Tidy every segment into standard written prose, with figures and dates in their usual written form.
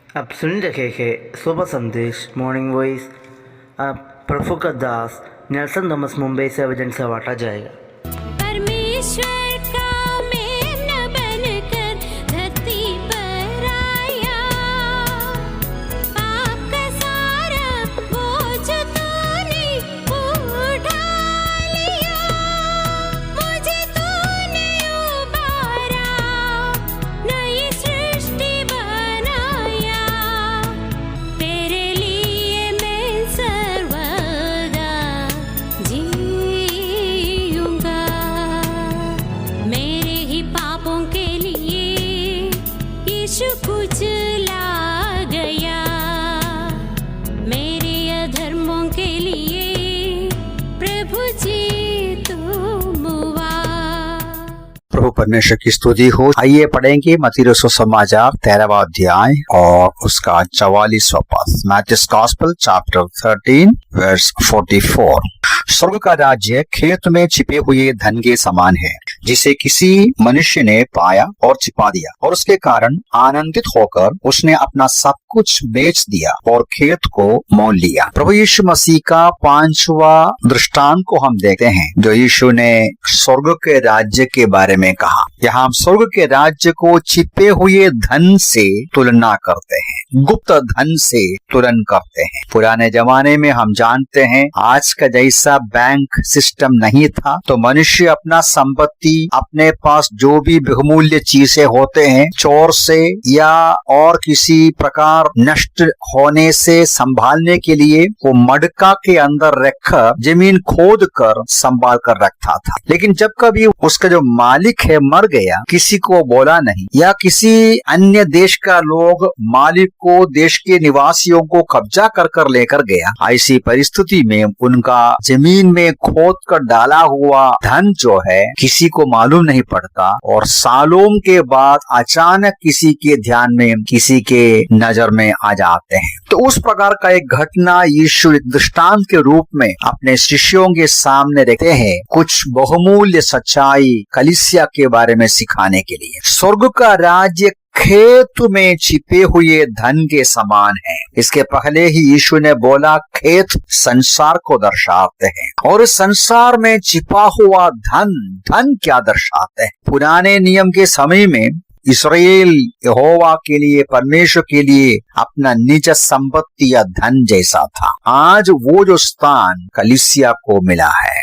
आप सुन रहे हैं सुबह संदेश मॉर्निंग वॉइस। आप प्रभु का दास नेल्सन थॉमस मुंबई से वजन से बांटा जाएगा। परमेश्वर का मेमना बनकर धरती पर आया, पाप का सारा बोझ तूने उठा लिया, मुझे तूने उबारा, नई सृष्टि बनाया, तेरे लिए मैं सर्वदा जीऊंगा, मेरे ही पापों के लिए यीशु कुचला गया, मेरे अधर्मों के लिए प्रभु जी तुम हुआ। प्रभु परमेश्वर की स्तुति हो। आइए पढ़ेंगे मत्ती रसूल समाचार 13वां अध्याय और उसका 44वां पद। Matthew's gospel chapter 13 verse 44। स्वर्ग का राज्य खेत में छिपे हुए धन के समान है, जिसे किसी मनुष्य ने पाया और छिपा दिया, और उसके कारण आनंदित होकर उसने अपना सब कुछ बेच दिया और खेत को मोल लिया। प्रभु यीशु मसीह का 5वां दृष्टांत को हम देखते हैं, जो यीशु ने स्वर्ग के राज्य के बारे में कहा। यहाँ हम स्वर्ग के राज्य को छिपे हुए धन से तुलना करते हैं, गुप्त धन से तुलना करते हैं। पुराने जमाने में हम जानते हैं आज का जैसा बैंक सिस्टम नहीं था, तो मनुष्य अपना संपत्ति, अपने पास जो भी बहुमूल्य चीजें होते हैं, चोर से या और किसी प्रकार नष्ट होने से संभालने के लिए वो मडका के अंदर रखकर जमीन खोद कर संभाल कर रखता था। लेकिन जब कभी उसका जो मालिक है मर गया, किसी को बोला नहीं, या किसी अन्य देश का लोग मालिक को, देश के निवासियों को कब्जा कर लेकर गया, ऐसी परिस्थिति में उनका जमीन में खोद कर डाला हुआ धन जो है किसी को मालूम नहीं पड़ता, और सालों के बाद अचानक किसी के ध्यान में, किसी के नजर में आ जाते हैं। तो उस प्रकार का एक घटना यीशु एक दृष्टांत के रूप में अपने शिष्यों के सामने रखते हैं, कुछ बहुमूल्य सच्चाई कलीसिया के बारे में सिखाने के लिए। स्वर्ग का राज्य खेत में छिपे हुए धन के समान है। इसके पहले ही यीशु ने बोला खेत संसार को दर्शाते हैं, और संसार में छिपा हुआ धन क्या दर्शाते हैं। पुराने नियम के समय में इस्राएल यहोवा के लिए, परमेश्वर के लिए अपना निज संपत्ति या धन जैसा था। आज वो जो स्थान कलीसिया को मिला है,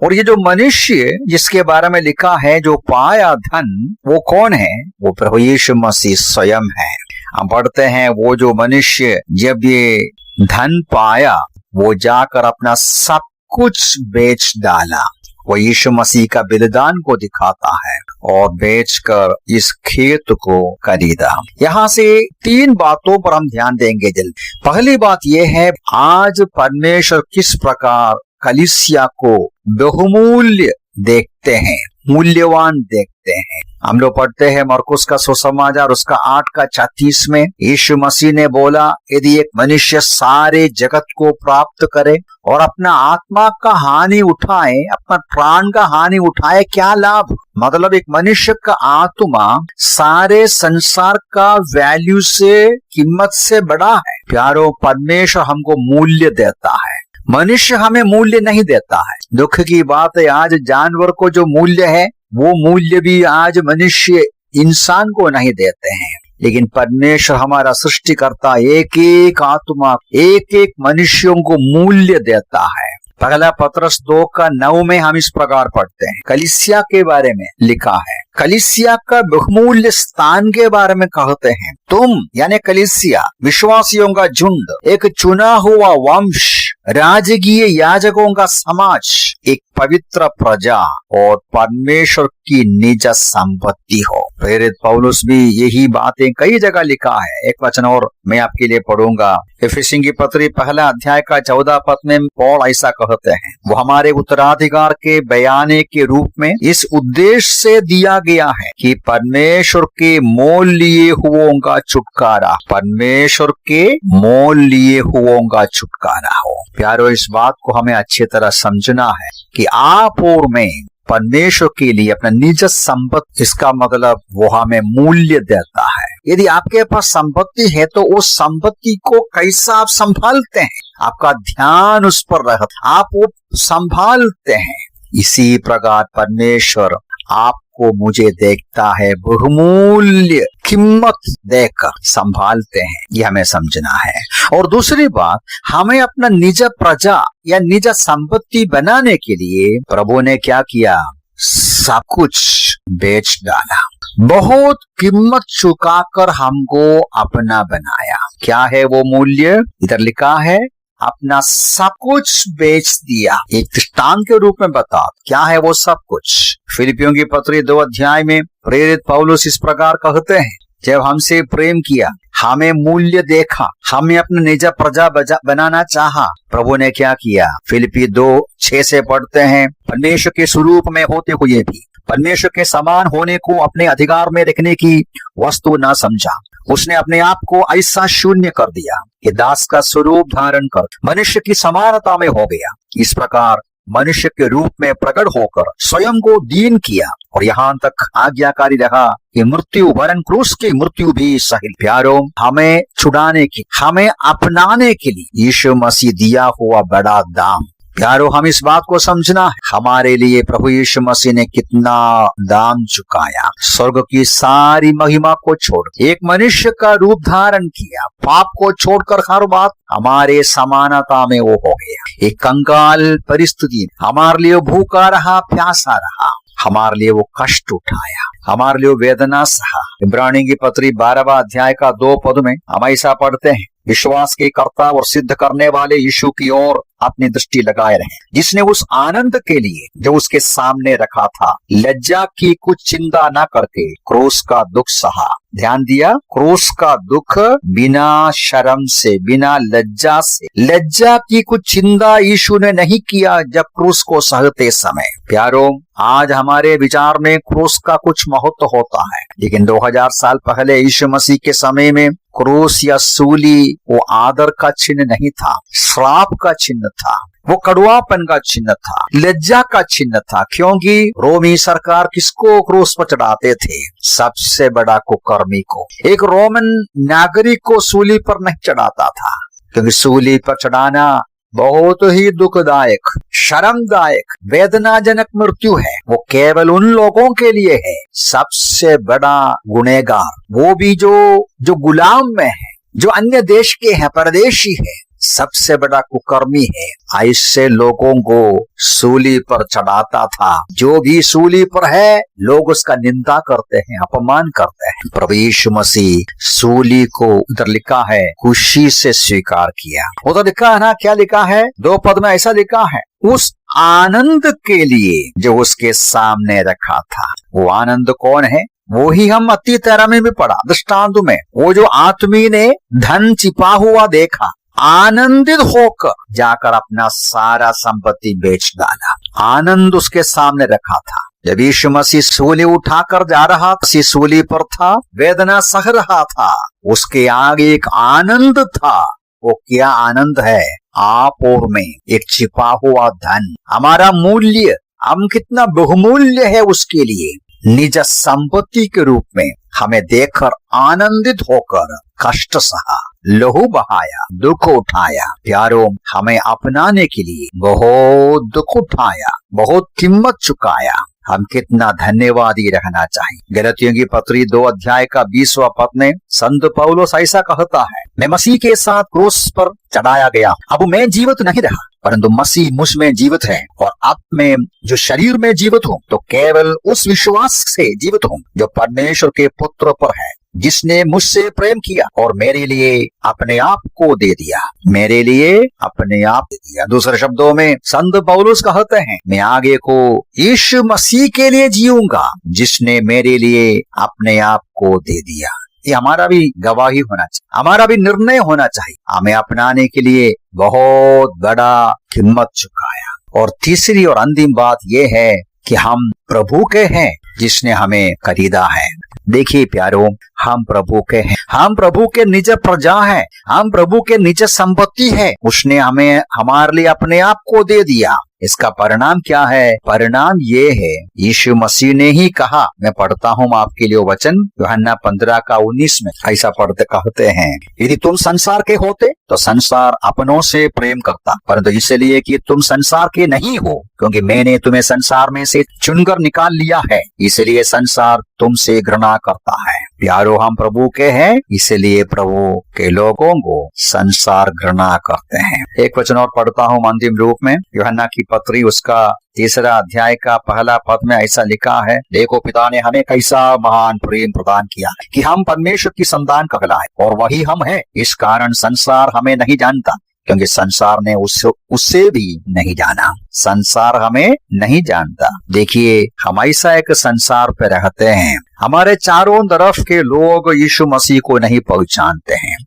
और ये जो मनुष्य जिसके बारे में लिखा है जो पाया धन, वो कौन है? वो प्रभु यीशु मसीह स्वयं है। हम पढ़ते हैं वो जो मनुष्य जब ये धन पाया, वो जाकर अपना सब कुछ बेच डाला। वो यीशु मसीह का बलिदान को दिखाता है, और बेचकर इस खेत को खरीदा। यहाँ से 3 बातों पर हम ध्यान देंगे जल्दी। पहली बात यह है, आज परमेश्वर किस प्रकार कलीसिया को बहुमूल्य देखते हैं, मूल्यवान देखते हैं। हम लोग पढ़ते हैं मरकुस का सुसमाचार उसका 8:36 में यीशु मसीह ने बोला, यदि एक मनुष्य सारे जगत को प्राप्त करे और अपना आत्मा का हानि उठाए, अपना प्राण का हानि उठाए, क्या लाभ? मतलब एक मनुष्य का आत्मा सारे संसार का वैल्यू से, कीमत से बड़ा है। प्यारो, परमेश्वर हमको मूल्य देता है, मनुष्य हमें मूल्य नहीं देता है। दुख की बात है, आज जानवर को जो मूल्य है वो मूल्य भी आज मनुष्य इंसान को नहीं देते हैं। लेकिन परमेश्वर हमारा सृष्टिकर्ता एक एक आत्मा, एक एक मनुष्यों को मूल्य देता है। पहला पत्रस 2:9 में हम इस प्रकार पढ़ते हैं, कलीसिया के बारे में लिखा है, कलीसिया का बहुमूल्य स्थान के बारे में कहते हैं। तुम यानी कलीसिया, विश्वासियों का झुंड, एक चुना हुआ वंश, राजकीय याजकों का समाज, एक पवित्र प्रजा और परमेश्वर की निज संपत्ति हो। प्रेरित पौलुस भी यही बातें कई जगह लिखा है। एक वचन और मैं आपके लिए पढ़ूंगा। इफिसियों की पत्री 1 अध्याय का 14 पद में पौल ऐसा कहते हैं, वो हमारे उत्तराधिकार के बयाने के रूप में इस उद्देश्य से दिया गया है कि परमेश्वर के मोल लिए हुओं का छुटकारा, परमेश्वर के मोल लिए हुओं का छुटकारा हो। प्यारो, इस बात को हमें अच्छी तरह समझना है कि आप और मैं परमेश्वर के लिए अपना निज संपत्ति, इसका मतलब वो हमें मूल्य देता है। यदि आपके पास संपत्ति है तो उस संपत्ति को कैसा आप संभालते हैं, आपका ध्यान उस पर रहता, आप वो संभालते हैं। इसी प्रकार परमेश्वर आपको मुझे देखता है, बहुमूल्य कीमत देकर संभालते हैं, यह हमें समझना है। और दूसरी बात, हमें अपना निज प्रजा या निज संपत्ति बनाने के लिए प्रभु ने क्या किया, सब कुछ बेच डाला, बहुत कीमत चुकाकर हमको अपना बनाया। क्या है वो मूल्य, इधर लिखा है, अपना सब कुछ बेच दिया। एक दृष्टांत के रूप में बता, क्या है वो सब कुछ। फिलिपियों की पत्री 2 अध्याय में प्रेरित पौलुस इस प्रकार कहते हैं, जब हमसे प्रेम किया, हमें मूल्य देखा, हमें अपने निज प्रजा बनाना चाहा, प्रभु ने क्या किया। फिलिपी 2:6 से पढ़ते हैं, परमेश्वर के स्वरूप में होते हुए भी परमेश्वर के समान होने को अपने अधिकार में रखने की वस्तु न समझा, उसने अपने आप को ऐसा शून्य कर दिया कि दास का स्वरूप धारण कर मनुष्य की समानता में हो गया। इस प्रकार मनुष्य के रूप में प्रकट होकर स्वयं को दीन किया और यहाँ तक आज्ञाकारी रहा कि मृत्यु वरन क्रूस की मृत्यु भी सही। प्यारों, हमें छुड़ाने की, हमें अपनाने के लिए यीशु मसीह दिया हुआ बड़ा दाम। प्यारों, हम इस बात को समझना है, हमारे लिए प्रभु यीशु मसीह ने कितना दाम चुकाया। स्वर्ग की सारी महिमा को छोड़ एक मनुष्य का रूप धारण किया, पाप को छोड़कर हर बात हमारे समानता में वो हो गया। एक कंगाल परिस्थिति, हमारे लिए भूखा रहा, प्यासा रहा, हमारे लिए वो कष्ट उठाया, हमारे लिए वेदना सहा। इब्रानी की पत्री 12वां अध्याय का 2 पद में हम ऐसा पढ़ते हैं, विश्वास के कर्ता और सिद्ध करने वाले यीशु की ओर अपनी दृष्टि लगाए रहे, जिसने उस आनंद के लिए जो उसके सामने रखा था, लज्जा की कुछ चिंता न करके क्रूस का दुख सहा। ध्यान दिया, क्रूस का दुख बिना शर्म से, बिना लज्जा से, लज्जा की कुछ चिंता यीशु ने नहीं किया जब क्रूस को सहते समय। प्यारों, आज हमारे विचार में क्रूस का कुछ महत्व होता है, लेकिन 2000 साल पहले यीशु मसीह के समय में क्रूस या सूली वो आदर का चिन्ह नहीं था, श्राप का चिन्ह था, वो कड़वापन का चिन्ह था, लज्जा का चिन्ह था। क्योंकि रोमी सरकार किसको क्रूस पर चढ़ाते थे, सबसे बड़ा कुकर्मी को। एक रोमन नागरिक को सूली पर नहीं चढ़ाता था, क्योंकि सूली पर चढ़ाना बहुत ही दुखदायक, शर्मदायक, वेदनाजनक मृत्यु है। वो केवल उन लोगों के लिए है, सबसे बड़ा गुनहगार, वो भी जो गुलाम में है, जो अन्य देश के हैं, परदेशी है, सबसे बड़ा कुकर्मी है। ऐसे लोगों को सूली पर चढ़ाता था। जो भी सूली पर है, लोग उसका निंदा करते हैं, अपमान करते हैं। प्रभु यीशु मसीह सूली को, उधर लिखा है, खुशी से स्वीकार किया। उधर लिखा है ना, क्या लिखा है, 2 पद में ऐसा लिखा है, उस आनंद के लिए जो उसके सामने रखा था। वो आनंद कौन है, वो ही हम मत्ती 13 में भी पढ़ा, दृष्टांत में। वो जो आदमी ने धन छिपा हुआ देखा, आनंदित होकर जाकर अपना सारा संपत्ति बेच डाला। आनंद उसके सामने रखा था। जब यीशु मसीह सूली उठाकर जा रहा, मसीह सूली पर था, वेदना सह रहा था, उसके आगे एक आनंद था। वो क्या आनंद है, आप और में एक छिपा हुआ धन, हमारा मूल्य, हम कितना बहुमूल्य है उसके लिए, निज संपत्ति के रूप में हमें देखकर आनंदित होकर कष्ट सहा, लहू बहाया, दुख उठाया। प्यारों, हमें अपनाने के लिए बहुत दुख उठाया, बहुत कीमत चुकाया। हम कितना धन्यवादी रहना चाहिए। गलतियों की पत्री 2 अध्याय का 20वां पद में संत पौलुस ऐसा कहता है, मैं मसीह के साथ क्रूस पर चढ़ाया गया, अब मैं जीवित नहीं रहा, परंतु मसीह मुझ में जीवित है, और अब मैं जो शरीर में जीवित हूँ तो केवल उस विश्वास से जीवित हूँ जो परमेश्वर के पुत्र पर है, जिसने मुझसे प्रेम किया और मेरे लिए अपने आप को दे दिया, मेरे लिए अपने आप दे दिया। दूसरे शब्दों में संत पौलुस कहते हैं, मैं आगे को यीशु मसीह के लिए जीऊंगा, जिसने मेरे लिए अपने आप को दे दिया। ये हमारा भी गवाही होना चाहिए, हमारा भी निर्णय होना चाहिए। हमें अपनाने के लिए बहुत बड़ा कीमत चुकाया। और तीसरी और अंतिम बात यह है कि हम प्रभु के हैं, जिसने हमें खरीदा है। देखिए प्यारों, हम प्रभु के हैं, हम प्रभु के निज प्रजा हैं, हम प्रभु के निज संपत्ति है। उसने हमें, हमारे लिए अपने आप को दे दिया। इसका परिणाम क्या है? परिणाम ये है, यीशु मसीह ने ही कहा, मैं पढ़ता हूँ आपके लिए वचन, यूहन्ना 15:19 में ऐसा पढ़ते कहते हैं, यदि तुम संसार के होते तो संसार अपनों से प्रेम करता, परंतु इसलिए कि तुम संसार के नहीं हो, क्योंकि मैंने तुम्हें संसार में से चुनकर निकाल लिया है, इसलिए संसार तुमसे घृणा करता है। प्यारो, हम प्रभु के हैं, इसलिए प्रभु के लोगों को संसार घृणा करते हैं। एक वचन और पढ़ता हूँ अंतिम रूप में, यूहन्ना की पत्री उसका 3 अध्याय का पहला पद में ऐसा लिखा है, देखो पिता ने हमें कैसा महान प्रेम प्रदान किया कि हम परमेश्वर की संतान कहलाए, और वही हम हैं। इस कारण संसार हमें नहीं जानता, क्योंकि संसार ने उससे भी नहीं जाना। संसार हमें नहीं जानता। देखिए, हम ऐसा एक संसार पे रहते हैं, हमारे चारों तरफ के लोग यीशु मसीह को नहीं पहचानते हैं,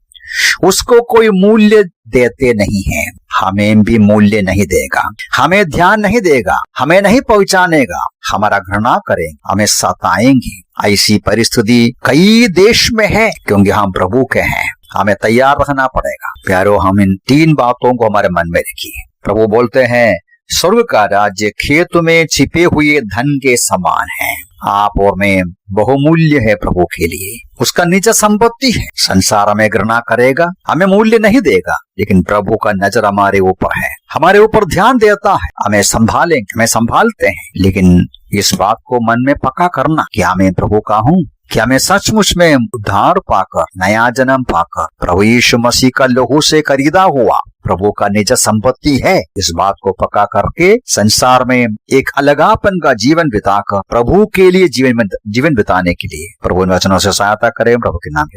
उसको कोई मूल्य देते नहीं है, हमें भी मूल्य नहीं देगा, हमें ध्यान नहीं देगा, हमें नहीं पहचानेगा, हमारा घृणा करेंगे, हमें सताएंगे। ऐसी परिस्थिति कई देश में है, क्योंकि हम प्रभु के हैं, हमें तैयार रहना पड़ेगा। प्यारो, हम इन 3 बातों को हमारे मन में रखिए। प्रभु बोलते हैं, स्वर्ग का राज्य खेत में छिपे हुए धन के समान है। आप और मैं बहुमूल्य है प्रभु के लिए, उसका निज संपत्ति है। संसार हमें घृणा करेगा, हमें मूल्य नहीं देगा, लेकिन प्रभु का नजर हमारे ऊपर है, हमारे ऊपर ध्यान देता है, हमें संभालेंगे, हमें संभालते हैं। लेकिन इस बात को मन में पक्का करना, क्या मैं प्रभु का हूँ? क्या मैं सचमुच में उद्धार पाकर, नया जन्म पाकर, प्रभु यीशु मसीह का लहू से खरीदा हुआ प्रभु का निज संपत्ति है? इस बात को पक्का करके संसार में एक अलगापन का जीवन बिताकर प्रभु के लिए जीवन बिताने के लिए प्रभु इन वचनों से सहायता करें। प्रभु के नाम